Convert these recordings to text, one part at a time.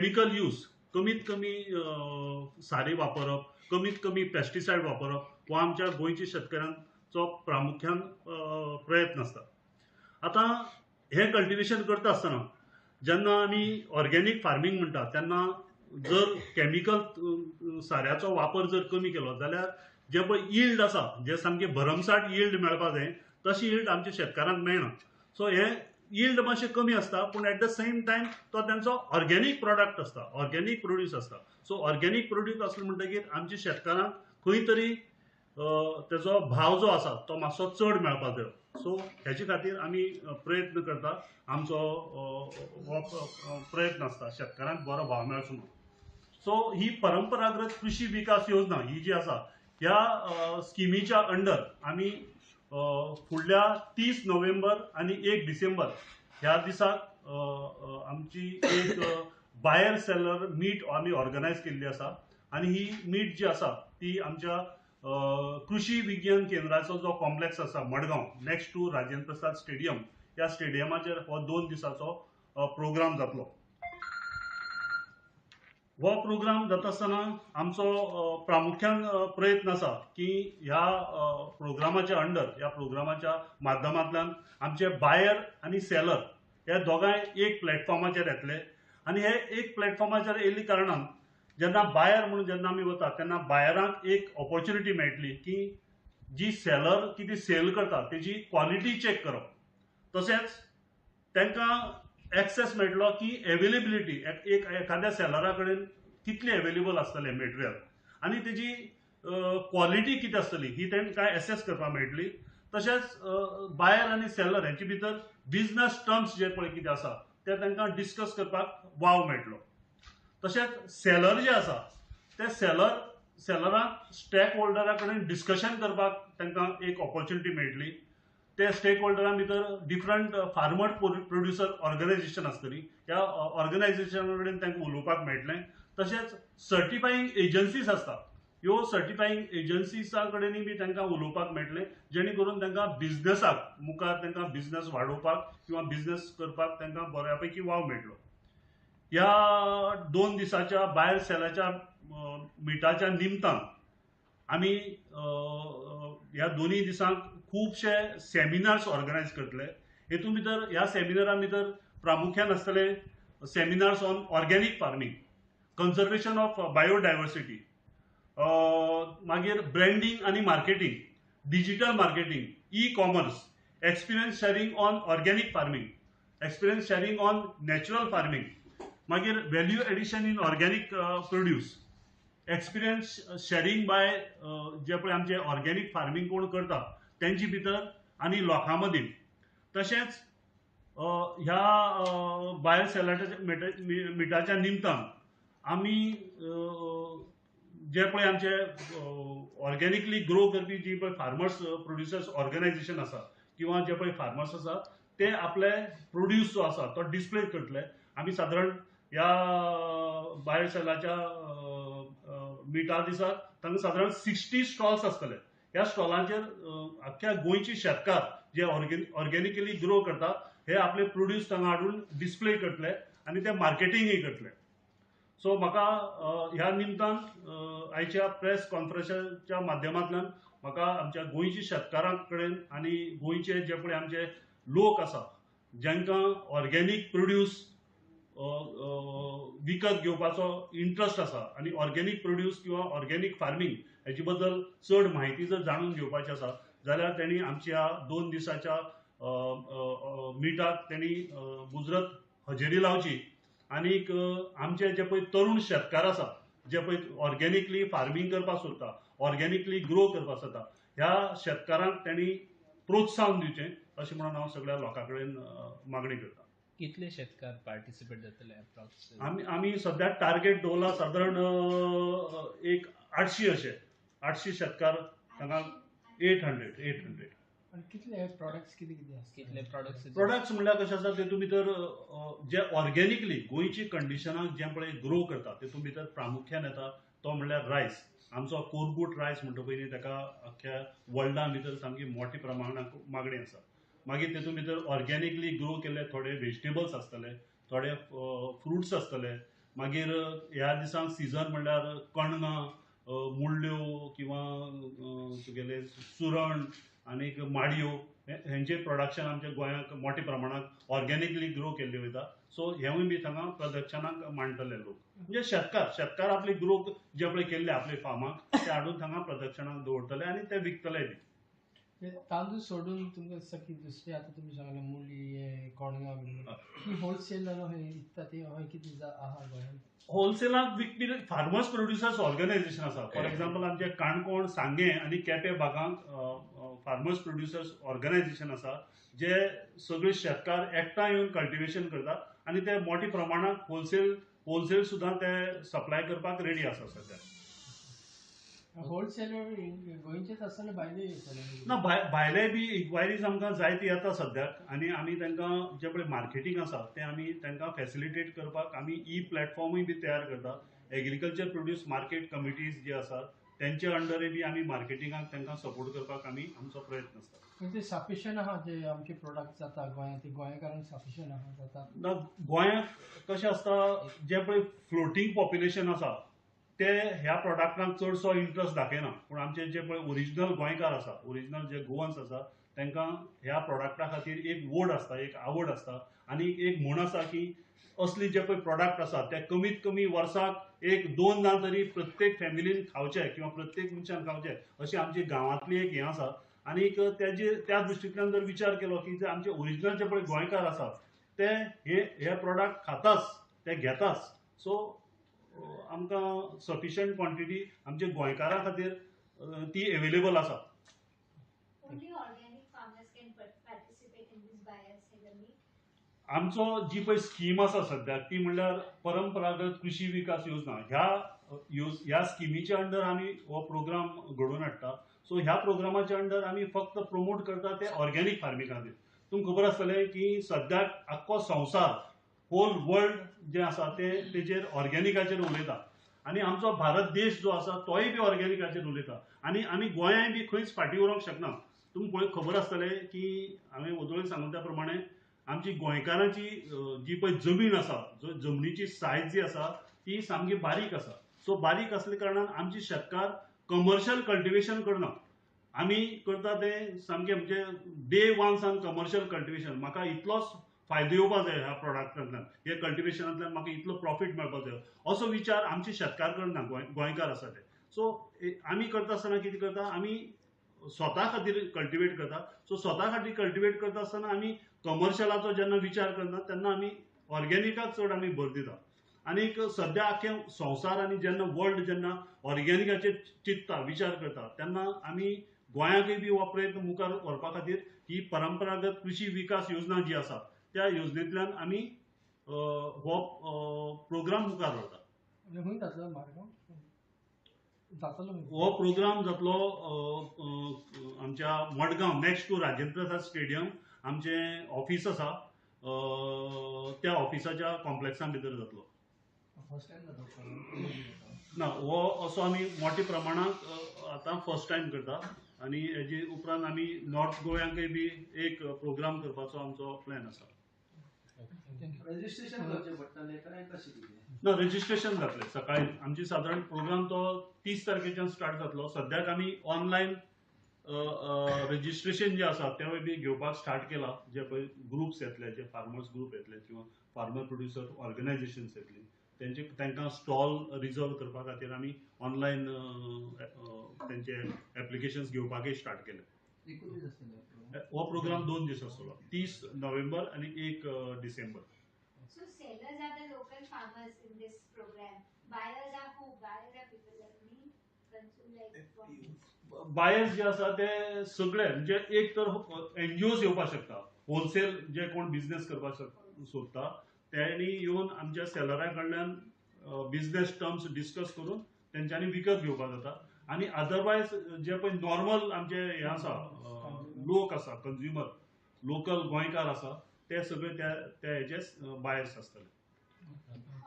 Chemical use कमीत कमी सारे वापरप, कमीत कमी पेस्टिसायड वापरप हो आमच्या गोंयच्या शेतकऱ्यांचो प्रामुख्यान प्रयत्न आसता. आता हे कल्टिवेशन करता आसतना जेन्ना आमी ऑर्गेनिक फार्मिंग म्हणटा तेन्ना जर केमिकल साऱ्याचो वापर जर कमी केलो जाल्यार जे पळय यील्ड आसा, जे सामके भरमसाट यील्ड मेळपाक जाय तशी यील्ड आमच्या शेतकारांक मेळना. सो हे यील्ड मातशें कमी आसता, पूण एट द सेम टायम तो तांचो ऑर्गेनीक प्रोडक्ट आसता, ऑर्गेनीक प्रोड्यूस आसता. सो ऑर्गेनीक प्रोड्यूस आसलो म्हणटकीर आमच्या शेतकारांक खंय तरी तेजो भाव जो आसा तो मातसो चड मेळपाक जाय. सो हेजे खातीर आमी प्रयत्न करता. आमचो हो प्रयत्न आसता शेतकारांक बरो भाव मेळचो म्हणून. सो ही परंपरागत कृषी विकास योजना ही जी आसा ह्या स्किमीच्या अंडर आमी फुडल्या 30 नोव्हेंबर आणि 1 डिसेंबर ह्या दिसाक आमची एक बायर सेलर मीट आमी ऑर्गनायज केल्ली आसा. आणि ही मीट जी आसा ती आमच्या कृषी विज्ञान केंद्राचो जो कॉम्प्लेक्स आसा Madgaon next to Rajendra Prasad stadium, ह्या स्टेडियमाचेर हो 2 दिसाचो प्रोग्राम जातलो. हो प्रोग्राम जाता आसतना आमचो प्रामुख्यान प्रयत्न आसा की ह्या प्रोग्रामाच्या अंडर, ह्या प्रोग्रामाच्या माध्यमांतल्यान आमचे बायर आणि सेलर हे दोगांय एक प्लॅटफॉर्माचेर येतले. आणि हे एक प्लॅटफॉर्माचेर येयल्ल्या कारणान जेन्ना बायर म्हणून जेन्ना आमी वता तेन्ना बायरांक एक ऑपॉर्च्युनिटी मेळटली की जी सेलर कितें सेल करता तेजी क्वॉलिटी चॅक करप. तशेंच तांकां एक्सेस मेळटलो की अवेलेबिलिटी एखाद्या सेलरा कडेन कितली अवेलेबल आसतलें मटेरियल आनी तेजी क्वॉलिटी कितें आसतली ही तांकां एसेस करपाक मेळटली. तशेंच बायर आनी सेलर हेंचे भितर बिजनस टर्म्स जे पळय कितें आसा ते तांकां डिस्कस करपाक वाव मेळटलो. तशेंच सेलर जे आसा ते सेलराक स्टेक होल्डरा कडेन डिस्कशन करपाक तांकां एक ऑपॉर्च्युनिटी मेळटली. ते स्टेक होल्डरां भितर डिफरंट फार्मर प्रोड्युसर ऑर्गनायझेशन आसतली, ह्या ऑर्गनायझेशना कडेन तांकां उलोवपाक मेळटलें. तशेंच सर्टिफायींग एजन्सीज आसता, ह्यो सर्टिफायींग एजन्सीसा कडेनय बी तांकां उलोवपाक मेळटलें, जेणे करून तांकां बिझनसाक मुखार तांकां बिझनस वाडोवपाक किंवा बिझनस करपाक तांकां बऱ्यापैकी वाव मेळटलो. ह्या 2 दिसाच्या बायर सेलाच्या मिटाच्या निमतान आमी ह्या दोनूय दिसांक खुबशे सेमिनार्स ऑर्गनायज करतले. हेतून भितर ह्या सेमिनारा भितर प्रामुख्यान आसतले seminars on organic farming, conservation of biodiversity, मागीर ब्रँडिंग आणि marketing, digital marketing, e commerce, experience sharing on organic farming, experience sharing on natural farming, मागीर value addition in organic produce, experience sharing by जे पळय आमचे organic farming कोण करता त्यांची भितर आणि लोकां मदीं. तशेंच ह्या बायर सेलाच्या मिटाच्या निमतान आमी जे पळय आमचे ऑर्गेनिकली ग्रो करपी जी पळय फार्मर्स प्रोड्युसर्स ऑर्गनायझेशन आसा किंवा जे पळय फार्मर्स आसा ते आपले प्रोड्यूस जो आसा तो डिस्प्ले करतले. आमी सादारण ह्या बायर सेलाच्या मिटा दिसा तांकां सादारण 60 स्टॉल्स आसतले. ह्या स्टॉलांचेर अख्ख्या गोंयचे शेतकार जे ऑर्गेनिकली ग्रो करता हे आपले प्रोड्यूस हांगा हाडून डिस्प्ले करतले आणि ते मार्केटिंगय करतले. सो म्हाका ह्या निमतान आयच्या प्रेस कॉन्फरन्साच्या माध्यमांतल्यान म्हाका आमच्या गोंयच्या शेतकारां कडेन आनी गोंयचे जे पळय आमचे लोक आसा जांकां ऑर्गेनीक प्रोड्यूस विकत घेवपाचो इंट्रस्ट आसा आनी ऑर्गेनीक प्रोड्यूस किंवा ऑर्गेनीक फार्मिंग हेचे बद्दल चड म्हायती जर जाणून घेवपाची आसा जाल्यार त्यांनी आमच्या 2 दिसाच्या मिटाक त्यांनी मुजरत हजेरी लावची. आनीक आमचे जे पळय तरुण शेतकार आसा जे पळय ऑर्गेनिकली फार्मिंग करपाक सोदता, ऑर्गेनिकली ग्रो करपाक सोदता, ह्या शेतकारांक त्यांनी प्रोत्साहन दिवचें अशें म्हणून हांव सगळ्या लोकां कडेन मागणी करता. कितले शेतकार पार्टिसिपेट जातले अप्रॉक्स? आमी सध्या टार्गेट दवरला सादारण एक 800 अशे 800 शेतकार तांकां 800. आणि कितले प्रोडक्ट्स कितें आसता? कितले प्रोडक्ट्स म्हणल्यार कशें आसा तेतून भितर जे ऑर्गेनिकली गोंयची कंडिशनाक जे पळय ग्रो करता तेतून भितर प्रामुख्यान येता तो म्हणल्यार रायस. आमचो कोरगूट रायस म्हणटा पळय न्ही ताका अख्ख्या वर्ल्डा भितर सामकी मोठ्या प्रमाणात मागणी आसा. मागीर तेतून भितर ऑर्गेनिकली ग्रो केल्ले थोडे व्हेजिटेबल्स आसतले, थोडे फ्रुट्स आसतले, मागीर ह्या दिसांक सीझन म्हणल्यार कणगां, मुळ्यो किंवा तुगेले सुरण आनीक माडयो हेंचे प्रोडक्शन आमच्या गोंयांत मोठ्या प्रमाणात ऑर्गेनिकली ग्रो केल्ले वयता. सो हेवूय बी थंगा प्रदर्शनाक मांडटले लोक. म्हणजे शेतकार आपली ग्रो जे पळय केल्ले आपल्या फार्माक ते हाडून थंगा प्रदर्शनाक दवरतले आनी ते विकतले बी. हे तांदूळ सोडून तुमकां सकी दुसरे आतां तुमी सांगले मुली हे कणगां ही होलसेलर हे विकता ते हय कितें आहा गोंयांत? होलसेलाक विकपी फार्मर्स प्रोड्युसर्स ऑर्गनायझेशन आसा. फॉर एक्झाम्पल आमचे काणकोण, सांगे आनी केपें भागांत फार्मर्स प्रोड्युसर्स ऑर्गनायझेशन आसा जे सगळे शेतकार एकठांय येवन कल्टिवेशन करतात आनी ते मोठ्या प्रमाणात होलसेल सुद्दां ते सप्लाय करपाक रेडी आसा सध्या. होलसेलर गोंयचेच आसतले भायले येतले? ना भायले बी इन्क्वायरीज आमकां जायती येता सद्याक आनी आमी तांकां जे पळय मार्केटींग आसा तें आमी तांकां फॅसिलिटेट करपाक आमी प्लॅटफॉर्मूय बी तयार करता. एग्रीकल्चर प्रोड्यूस मार्केट कमिटीज जे आसात तेंचे अंडरूय बी आमी मार्केटिंगाक तांकां सपोर्ट करपाक आमी आमचो प्रयत्न आसता. म्हणजे सफिशियंट आहा जे आमचे प्रोडक्ट जाता गोंयांत ते गोंयकारांक सफिशियंट आहा जाता? ना गोंयांत कशें आसता जे पळय फ्लोटींग पॉप्युलेशन आसा ते ह्या प्रोडक्टांक चडसो इंट्रस्ट दाखयना. पूण आमचे जे पळय ओरिजिनल गोंयकार आसा, ओरिजिनल जे गोवन्स आसा तांकां ह्या प्रोडक्टा खातीर एक वोड आसता, एक आवड आसता आनी एक म्हण आसा की असले जे पळय प्रोडक्ट आसा ते कमीत कमी वर्साक 1-2 तरी प्रत्येक फॅमिलीन खावचे किंवा प्रत्येक मनशान खावचे अशी आमची गांवांतली एक हें आसा. आनीक त्या दृश्टींतल्यान जर विचार केलो की जे आमचे ओरिजिनल जे पळय गोंयकार आसात ते हे प्रोडक्ट खाताच, ते घेताच. सो आमकां सफिशियंट क्वॉन्टिटी आमच्या गोंयकारां खातीर ती अवेलेबल आसा. Only organic farmers can participate in this bioseller meet. आमचो जी पळय स्कीम आसा सद्याक ती म्हणल्यार परंपरागत कृषी विकास योजना. ह्या स्किमीच्या अंडर आमी हो प्रोग्राम घडोवन हाडटा. सो ह्या प्रोग्रामाच्या अंडर आमी फक्त प्रमोट करता ते ऑर्गेनिक फार्मिंग खातीर. तुमकां खबर आसतलें की सद्याक आख्खो संवसार होल वर्ल्ड जे आसा तेजेर ऑर्गेनिकाचेर उलयता आनी आमचो भारत देश जो आसा तोय बी ऑर्गेनिकाचेर उलयता आनी आमी गोंयांय बी खंयच फाटीं उरोंक शकना. तुमकां खबर आसतलें की हांवें वदोळी सांगले त्या प्रमाणे आमची गोंयकारांची जी पळय जमीन आसा, जमनीची सायज जी आसा ती सामकी बारीक आसा. सो बारीक आसले कारणान आमचे शेतकार कमर्शियल कल्टिवेशन करना. आमी करता ते सामके म्हणजे डे वान कमर्शियल कल्टिवेशन. म्हाका इतलोच फायदो येवपाक जाय ह्या प्रोडक्टांतल्यान, हे कल्टिवेशनांतल्यान म्हाका इतलो प्रॉफीट मेळपाक जाय असो विचार आमचे शेतकार करना, गोंयकार आसा ते. सो आमी करता आसतना कितें करता, आमी स्वता खातीर कल्टिवेट करता. सो स्वता खातीर कल्टिवेट करता आसतना आमी कमर्शियलाचो जेन्ना विचार करना तेन्ना आमी ऑर्गेनिकाक चड आमी भर दिता. आनीक सद्या आख्खे संवसार आनी जेन्ना वर्ल्ड जेन्ना ऑर्गेनिकाचेर चिंतता, विचार करता तेन्ना आमी गोंयांकय बी हो प्रयत्न मुखार व्हरपा खातीर ही परंपरागत कृषी विकास योजना जी आसा त्या योजनेंतल्यान आमी हो प्रोग्राम मुखार व्हरता. खंय जातलो मारगांव? जातलो हो प्रोग्राम जातलो आमच्या Madgaon next to Rajendra Prasad stadium आमचें ऑफिस आसा त्या ऑफिसाच्या कॉम्प्लेक्सा भितर जातलो. फर्स्ट टायम जाता? ना, हो असो आमी मोठ्या प्रमाणांत आतां फर्स्ट टायम करता आनी हेजे उपरांत आमी नॉर्थ गोंयांकय बी एक प्रोग्राम करपाचो आमचो प्लॅन आसा. रजिस्ट्रेशन करचें पडटलें काय कशें कितें? ना, रजिस्ट्रेशन जातलें सकाळी. आमची सादारण प्रोग्राम तो 30 तारखेच्यान स्टार्ट जातलो. सद्याक आमी ऑनलायन रजिस्ट्रेशन जे आसा तेवूय बी घेवपाक स्टार्ट केला. जे पळय ग्रुप्स येतले, जे फार्मर्स ग्रुप येतले किंवा फार्मर प्रोड्युसर ऑर्गनायझेशन्स येतली तांकां स्टॉल रिजर्व करपा खातीर आमी ऑनलायन तेंचे एप्लिकेशन्स घेवपाकय स्टार्ट केले. एकूच दीस आसतलें हो प्रोग्राम 2 दीस आसतलो, 30 नोव्हेंबर आनी 1 December. So sellers are the local farmers in this program. Buyers are who? Buyers are people like me, consume like from. Buyers जे आसा ते सगळे म्हणजे एक तर एनजीओज येवपाक शकता, होलसेल जे कोण बिझनेस करपाक सोदता त्यांनी येवन आमच्या सेलरा कडल्यान बिझनेस टर्म्स डिस्कस करून तेंच्यांनी विकत घेवपाक जाता. आनी अदरवायज जे पळय नॉर्मल आमचे हे आसा लोक आसा, कंज्युमर लोकल गोंयकार आसा ते सगळे त्या हेचे बायर्स आसतले.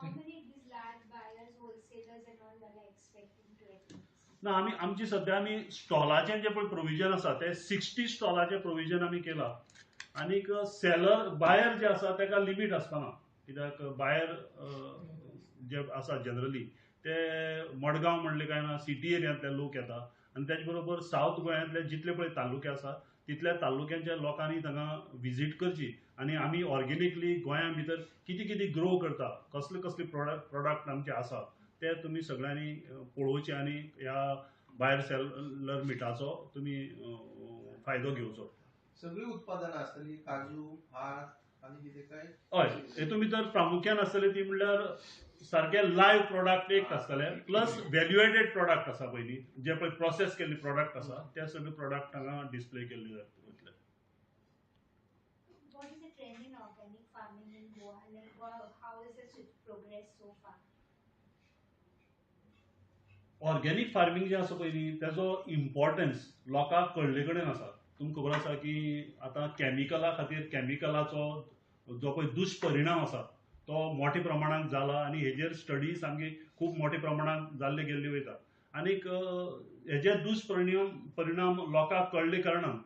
How many these large buyers, wholesalers and all are expecting to at least? ना, आमची सध्या आमी स्टॉलाचें जे पळय प्रोविजन आसा ते 60 स्टॉलाचें प्रोविजन आमी केलां. आनीक सेलर बायर जे आसा ताका लिमीट आसपाना, कित्याक बायर जे आसा जनरली ते मडगांव म्हणले काय ना सिटी एरियांतले लोक येता आनी त्याच बरोबर साऊथ गोंयांतले जितले पळय तालुके आसा तितल्या तालुक्यांच्या लोकांनी तांकां विजीट करची आनी आमी ऑर्गेनिकली गोंया भितर कितें कितें ग्रो करता कसले कसले प्रोडक्ट आमचे आसा ते तुमी सगळ्यांनी पळोवचे आनी ह्या बायर सेलर मिटाचो तुमी फायदो घेवचो. सगळी उत्पादनां आसतली काजू भात आनी कितें काय हय हेतून भितर प्रामुख्यान आसतले ती म्हणल्यार सारके लायव्ह प्रोडक्ट एक आसतले प्लस व्हॅल्युएटेड प्रोडक्ट आसा पयली जे पळय प्रोसेस केल्ले प्रोडक्ट आसा ते सगळे प्रोडक्ट हांगा डिस्प्ले केल्ले वयतले. What is the trend in organic farming in Goa? Like, how is its progress so far? Organic farming जे आसा पळय न्ही तेजो इम्पॉर्टन्स लोकांक कळले कडेन आसा. तुमकां खबर आसा की आतां कॅमिकला खातीर कॅमिकलाचो जो पळय दुश्परिणाम आसा तो मोठ्या प्रमाणात जाला आनी हेजेर स्टडी सामकी खूब मोठ्या प्रमाणात जाल्ले गेल्ले वयता आनीक हेजे दुश्परिणाम लोकांक कळ्ळे कारणान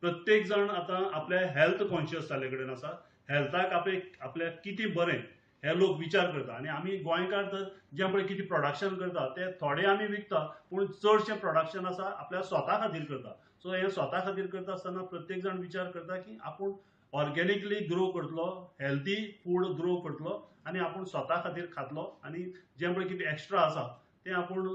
प्रत्येक जण आतां आपल्या हेल्थ कॉन्शियस जाल्ले कडेन आसा. हेल्थाक आपल्याक कितें बरें हे लोक विचार करता आनी आमी गोंयकार तर जे पळय कितें प्रोडक्शन करता ते थोडे आमी विकता पूण चडशें प्रोडक्शन आसा आपल्या स्वता खातीर करता. सो हे स्वता खातीर करता आसतना प्रत्येक जण विचार करता की आपूण ऑर्गेनिकली ग्रो करतलो हेल्थी फूड ग्रो करतलो आनी आपूण स्वता खातीर खातलो आनी जे पळय कितें एक्स्ट्रा आसा तें आपूण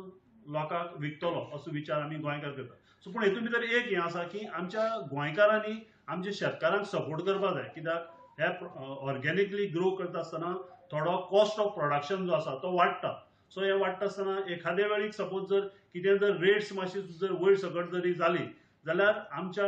लोकांक विकतलो असो विचार आमी गोंयकार करता. सो पूण हेतून भितर एक हें आसा की आमच्या गोंयकारांनी आमच्या शेतकारांक सपोर्ट करपाक जाय कित्याक हे ऑर्गेनिकली ग्रो करता आसतना थोडो कॉस्ट ऑफ प्रोडक्शन जो आसा तो वाडटा. सो हे वाडटा आसतना एखाद्या वेळीक सपोज जर कितें जर रेट्स मातशी जर वयर सकट जरी जाली जाल्यार आमच्या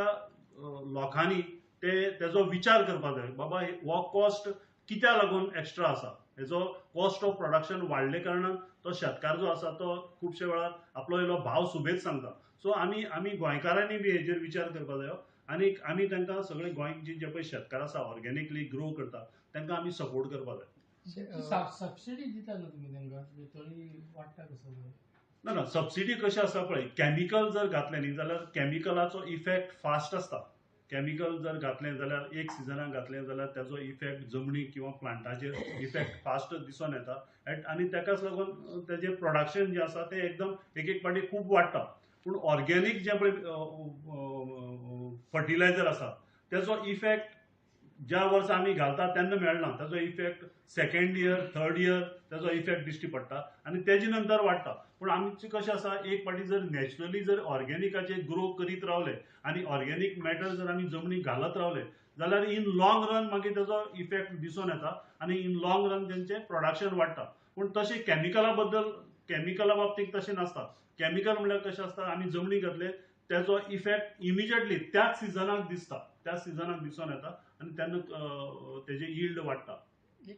लोकांनी तेजो विचार करपाक जाय बाबा हो कॉस्ट कित्याक लागून एक्स्ट्रा आसा. हेजो कॉस्ट ऑफ प्रोडक्शन वाडले कारणान तो शेतकार जो आसा तो खुबशे वेळार आपलो इल्लो भाव सुबेज सांगता. सो आमी गोंयकारांनी बी हेजेर विचार करपाक जायो आनी आमी तांकां सगळे गोंयचे जे पळय शेतकार आसा ऑर्गेनिकली ग्रो करता तांकां आमी सपोर्ट करपाक जाय. सबसिडी दिता न्हू तुमी तांकां थोडी वाडटा कसो ना ना सबसिडी कशी आसा पळय कॅमिकल जर घातलें न्ही जाल्यार कॅमिकलाचो इफेक्ट फास्ट आसता. कॅमिकल जर घातलें जाल्यार एक सिजनाक घातलें जाल्यार तेजो इफेक्ट जमनीक किंवा प्लांटाचेर इफेक्ट फास्ट दिसून येता आनी ताकाच लागून तेजें प्रोडक्शन जें आसा तें एकदम एक पाटी खूब वाडटा. पूण ऑर्गेनीक जें पळय फर्टिलायझर आसा तेजो इफेक्ट ज्या वर्सा आमी घालता तेन्ना मेळना तेजो effect second year third year तेजो इफेक्ट दिश्टी पडटा आनी तेजे नंतर वाडटा. पूण आमचें कशें आसा एक पाटी जर नॅचरली जर ऑर्गेनिकाचेर ग्रो करीत रावले आनी ऑर्गेनीक मॅटर जर आमी जमनीक घालत रावले जाल्यार इन लॉंग रन मागीर तेजो इफेक्ट दिसून येता आनी इन लॉंग रन तेंचें प्रोडक्शन वाडटा. पूण तशें कॅमिकला बाबतींत तशें नासता. कॅमिकल म्हणल्यार कशें आसता आमी जमनीक घातले तेजो इफेक्ट इमिजिएटली त्याच सिजनाक दिसता त्याच सिजनाक दिसून येता आनी तेन्ना तेजें यील्ड वाडटा.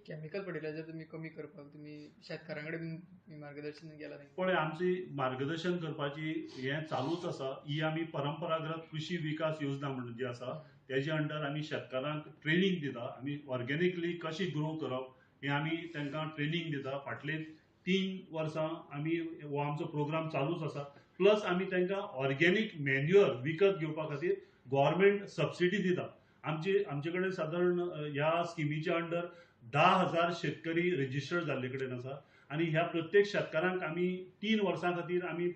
केमिकल फर्टिलायझर तुमी कमी करपाक तुमी शेतकारां कडेन मार्गदर्शन केलां पळय आमची मार्गदर्शन करपाची हें चालूच आसा. ही आमी परंपरागत कृषी विकास योजना म्हणून जी आसा तेजे अंडर आमी शेतकारांक ट्रेनींग दिता. आमी ऑर्गेनिकली कशी ग्रो करप हें आमी तांकां ट्रेनींग दिता. फाटले 3 वर्सां आमी हो आमचो प्रोग्राम चालूच आसा. प्लस आमी तांकां ऑर्गेनीक मॅन्युअर विकत घेवपा खातीर गव्हर्मेंट सबसिडी दिता. आमचे कडेन सादारण ह्या स्किमीच्या अंडर 10,000 शेतकरी रजिस्टर जाल्ले कडेन आसा आनी ह्या प्रत्येक शेतकारांक आमी 3 वर्सां खातीर आमी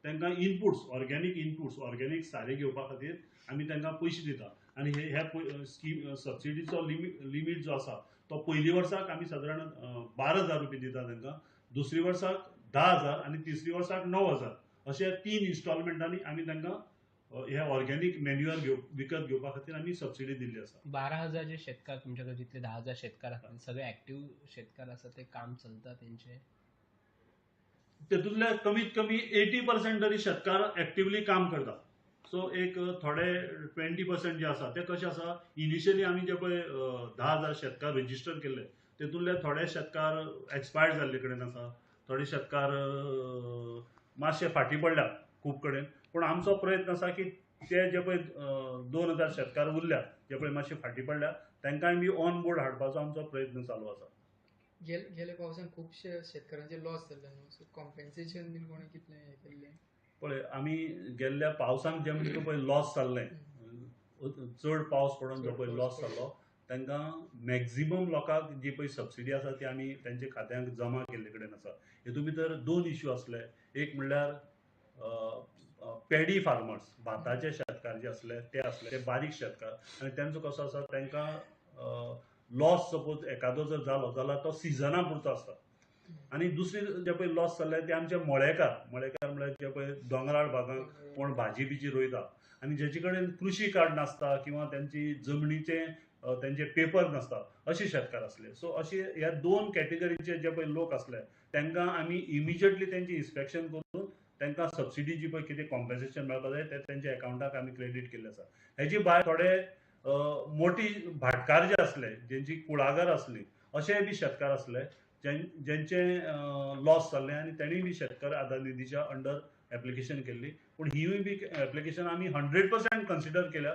तांकां इनपुट्स ऑर्गेनीक सारें घेवपा खातीर आमी तांकां पयशे दिता आनी हे स्कीम सबसिडीचो लिमीट जो आसा तो पयली वर्साक आमी सादारण 12,000 रुपया दिता तांकां, दुसरी वर्साक 10,000 आनी तिसरी वर्साक 9,000 अशे 3 इन्स्टॉलमेंटांनी आमी तांकां हे ऑर्गेनीक मॅन्युअर विकत घेवपा खातीर आमी सबसिडी दिल्ली आसा. 12,000 जे शेतकार तुमच्याकडे जितले 10,000 शेतकार आसतात सगळे ऍक्टिव्ह शेतकार आसा ते काम चलता तेंचे तेतूंतले कमीत कमी 80% तरी शेतकार एक्टिवली काम करता. सो एक थोडे 20% जे आसा ते कशें आसा इनिशियली आमी जे पळय 10,000 शेतकार रजिस्टर केल्ले तेतूंतले थोडे शेतकार एक्सपायर्ड जाल्ले कडेन आसा, थोडे शेतकार मातशे फाटीं पडल्या खूब कडेन. पूण आमचो प्रयत्न आसा की ते जे पळय 2,000 शेतकार उरल्या जे पळय मातशे फाटीं पडल्या तांकांय बी ऑन बोर्ड हाडपाचो आमचो प्रयत्न चालू आसा. गेल्या पावसान खुबशे शेतकारांचे लॉस जाल्ले न्हू, सो कॉम्पेन्सेशन बीन कोणी कितलें हें केल्लें? पळय आमी गेल्ल्या पावसान जे म्हणजे पळय लॉस जाल्लें चड पावस पडून जो पळय लॉस जाल्लो तांकां मॅक्झिमम लोकांक जी पळय सबसिडी आसा ती आमी तांचे खात्यांक जमा केल्ले कडेन आसा. हेतून भितर 2 इश्यू असले. एक म्हणल्यार पॅडी फार्मर्स, भाताचे शेतकार जे असले ते बारीक शेतकार, आनी तांचो कसो आसा, तांकां लॉस सपोज एखादो जर जालो जाल्यार तो सिजना पुरतो आसता. आनी दुसरे जे पळय लॉस जाल्ले ते आमचे मळेकार म्हळ्यार जे पळय दोंगराळ भागांत कोण भाजी बिजी रोयता आनी जेचे कडेन कृशी कार्ड नासता किंवा त्यांची जमनीचे त्यांचे पेपर नासता असे शेतकार असले. सो असे ह्या 2 कॅटेगरीचे जे पळय लोक असले तांकां आमी इमिजिएटली त्यांची इन्स्पेक्शन करून तांकां सबसिडी जी पळय कितें कॉम्पेन्सेशन मेळपा जाय ते तेंच्या अकाउंटाक आमी क्रेडीट केल्ले आसा. हेजी भायर थोडे मोठी भाटकार जे असले, जेंची कुळागर असली, अशेय बी शेतकार असले ज्यांचे लॉस जाल्ले आनी तेणी बी शेतकार आधार निधीच्या अंडर एप्लिकेशन केल्ली. पूण ही बी एप्लिकेशन आमी 100% कन्सिडर केल्या.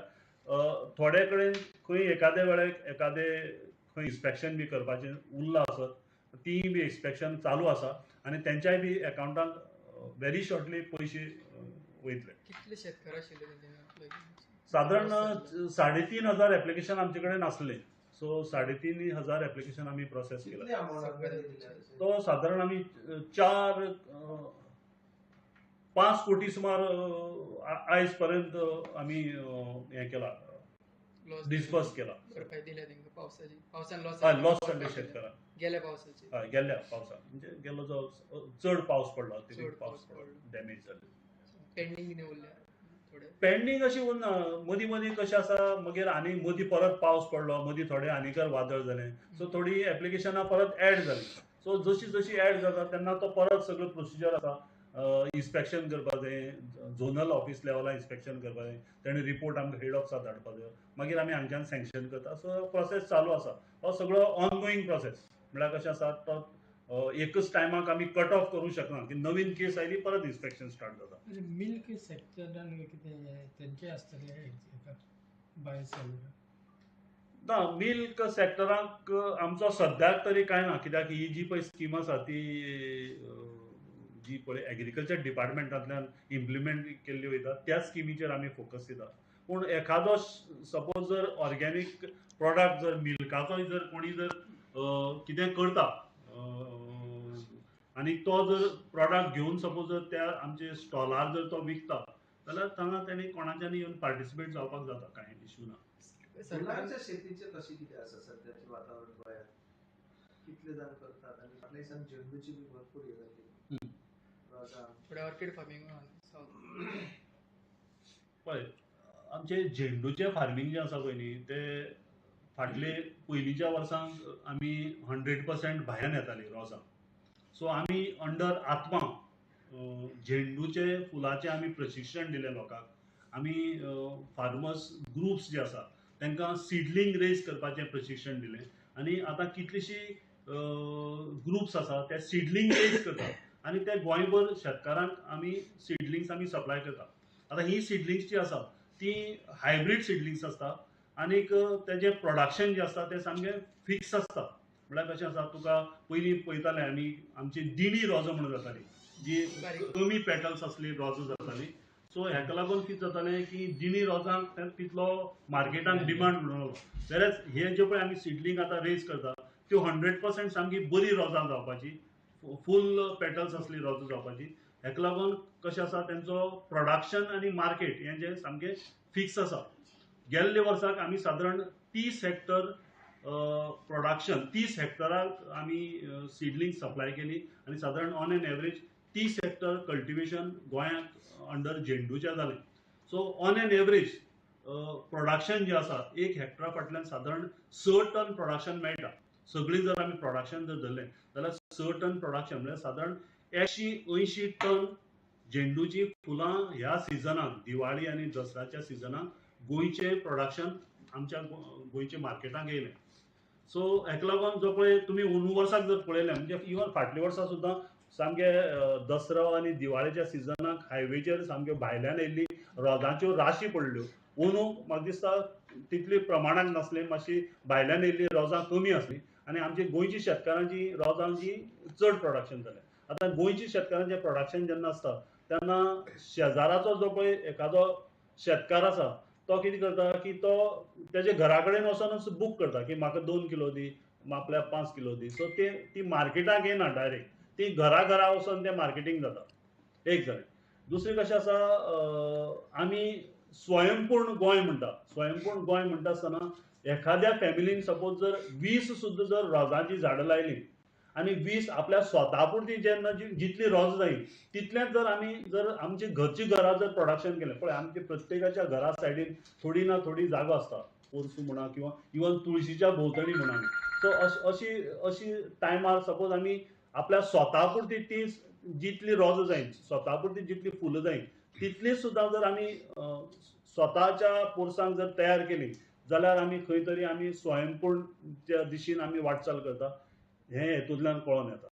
थोडे कडेन खंय एखाद्या वेळेक खंय इन्स्पेक्शन बी करपाचें उरलां आसत, ती बी इन्स्पेक्शन चालू आसा आनी तेंच्याय बी अकाउंटाक व्हेरी शॉर्टली पयशे वयतले. कितले शेतकार आशिल्ले तेंच्यानी साधारण 3,500 एप्लिकेशन आमचे कडेन आसले. सो 3,500 एप्लिकेशन आमी प्रोसेस केला. कितले amount दिले? तो साधारण आमी 5 कोटी सुमार आयज पर्यंत आमी हें केला, डिस्पर्स केला. भरपाई दिल्या तेंका पावसाची, पावसान लॉस जाल्ले शेतकारांक गेल्या पावसाची. गेल्या पावसाक म्हणजे गेलो जो चड पावस पडलो चड पावस पावस पडलो. डॅमेज जाले. पेंडिंग कितें उरल्या थोडे? पेंडिंग अशी उरना. मदीं मदीं कशें आसा, मागीर आनी मदीं परत पावस पडलो, मदीं थोडे आनीकर वादळ जालें, सो थोडी एप्लिकेशनां परत ऍड जाली. सो जशी जशी ऍड जाता तेन्ना तो परत सगळो प्रोसिजर आसा, इन्स्पेक्शन करपा जाय, झोनल ऑफिस लेवला इन्स्पेक्शन करपा जाय, तेणे रिपोर्ट आमकां हेड ऑफिसाक धाडपा जाय, मागीर आमी हांगच्यान सँक्शन करता. सो प्रोसेस चालू आसा. हो सगळो ऑनगोईंग प्रोसेस. म्हळ्यार कशें आसा, तो एकच टायमाक आमी कट ऑफ करूंक शकना की नवीन केस आयली परत इन्स्पेक्शन स्टार्ट जाता. मिल्क सेक्टरान कितें तेंचे आसतले बाय सेलर? ना, मिल्क सेक्टराक आमचो सद्याक तरी कांय ना, कित्याक ही जी पळय स्कीम आसा ती जी पळय एग्रीकल्चर डिपार्टमेंटांतल्यान इम्प्लिमेंट केल्ली वयता त्या स्किमीचेर आमी फोकस दिता. पूण एखादो सपोज जर ऑर्गेनीक प्रॉडक्ट जर मिल्काचोय जर कोणी जर कितें करता आनी तो जर प्रॉडक्ट घेवन सपोज जर त्या आमचे स्टॉलार जर तो विकता जाल्यार हांगा तेणी कोणाच्यानी येवन पार्टिसिपेट जावपाक जाता, कांय इश्यू ना. फुलांच्या शेतीचे कशी कितें आसा सध्याचे वातावरण गोंयांत? कितले जाण करतात आनी फाटल्या दिसांनी झेंडूची बी भरपूर हे जाल्ली. रोजां थोडे ऑर्कीड फार्मिंग पळय, आमचे झेंडूचे फार्मिंग जे आसा पळय न्ही, ते फाटले पयलींच्या वर्सांक आमी 100% भायल्यान येतालीं रोजां. सो आमी अंडर आत्मा झेंडूचे फुलाचे आमी प्रशिक्षण दिलें लोकांक. आमी फार्मर्स ग्रुप्स जे आसा तांकां सिडलिंग रेज करपाचें प्रशिक्षण दिलें आनी आतां कितलीशीं ग्रुप्स आसा ते सिडलिंग रेज करतात आनी ते गोंयभर शेतकारांक आमी सिडलिंग्स आमी सप्लाय करता. आतां ही सिडलिंग्स जी आसा ती हायब्रीड सिडलिंग्स आसता आनीक तेजें प्रोडक्शन जें आसता तें सामकें फिक्स आसता. म्हळ्यार कशें आसा, तुका पयलीं पळयताले आमी आमची दिणी रोजां म्हणून जाताली, जी कमी पेटल्स आसली रोजां जाताली. सो हेका लागून कितें जातालें की दिणी रोजांक तितलो मार्केटांत डिमांड म्हणून. वेरएज हे जे पळय आमी सिडलिंग आतां रेज करता त्यो 100% सामकी बरी रोजां जावपाची, फूल पेटल्स असली रोजां जावपाची. हेका लागून कशें आसा, तेंचो प्रोडक्शन आनी मार्केट हें जें सामकें फिक्स आसा. गेल्ले वर्साक आमी सादारण 30 हेक्टर प्रोडक्शन 30 हेक्टराक आमी सिडलिंग सप्लाय केली आनी सादारण on an average 30 hectare cultivation गोंयांत अंडर झेंडूच्या जालें. So on an average production जें आसा 1 हेक्टरा फाटल्यान सादारण 6 टन प्रोडक्शन मेळटा. सगळीं जर आमी प्रोडक्शन जर धरलें जाल्यार 6 टन प्रोडक्शन म्हळ्यार सादारण 180 टन झेंडूची फुलां ह्या सिजनाक, दिवाळी आनी दसऱ्याच्या सिजनाक गोंयचें प्रोडक्शन आमच्या गोंयच्या मार्केटांत येयलें. सो हेका लागून जो पळय तुमी अंदू वर्साक जर पळयलें, म्हणजे इवन फाटल्या वर्सा सुद्दां सामके दसरो आनी दिवाळेच्या सिजनाक हायवेचेर सामक्यो भायल्यान येयल्ली रोजांच्यो राशी पडल्यो. अंदू म्हाका दिसता तितली प्रमाणाक नासली, मातशी भायल्यान येयल्ली रोजां कमी आसली आनी आमची गोंयची शेतकारांची रोजांची चड प्रोडक्शन जालें. आतां गोंयच्या शेतकारांचें प्रोडक्शन जेन्ना आसता तेन्ना शेजाराचो जो पळय एखादो शेतकार आसा तो कितें करता की तो तेजे घरा कडेन वचोनच बूक करता की म्हाका 2 किलो दी, आपल्याक 5 किलो दी. सो ती मार्केटाक येना डायरेक्ट, ती घरा घरा वचोन तें मार्केटींग जाता. एक जालें. दुसरें कशें आसा, आमी स्वयंपूर्ण गोंय म्हणटा. स्वयंपूर्ण गोंय म्हणटा आसतना एखाद्या फॅमिलीन सपोज जर 20 सुद्दां जर रोजांची झाडां लायलीं आनी 20 आपल्या स्वता पुरती जेन्ना जितली रोज जायी तितलेंच जर आमी जर आमची घरची घरां जर प्रोडक्शन केलें, पळय आमच्या प्रत्येकाच्या घरा सायडीन थोडी ना थोडी जागो आसता, पोरसूं म्हणा किंवा इवन तुळशीच्या भोंवतणी म्हणा. सो अशी टायमार सपोज आमी आपल्या स्वता पुरती ती जितली रोज जायी, स्वता पुरती जितली फुलां जायी तितली सुद्दां जर आमी स्वताच्या पोरसांक जर तयार केली जाल्यार आमी खंय तरी आमी स्वयंपूर्ण दिशेन आमी वाटचाल करता, हें हेतूंतल्यान कळोन येता.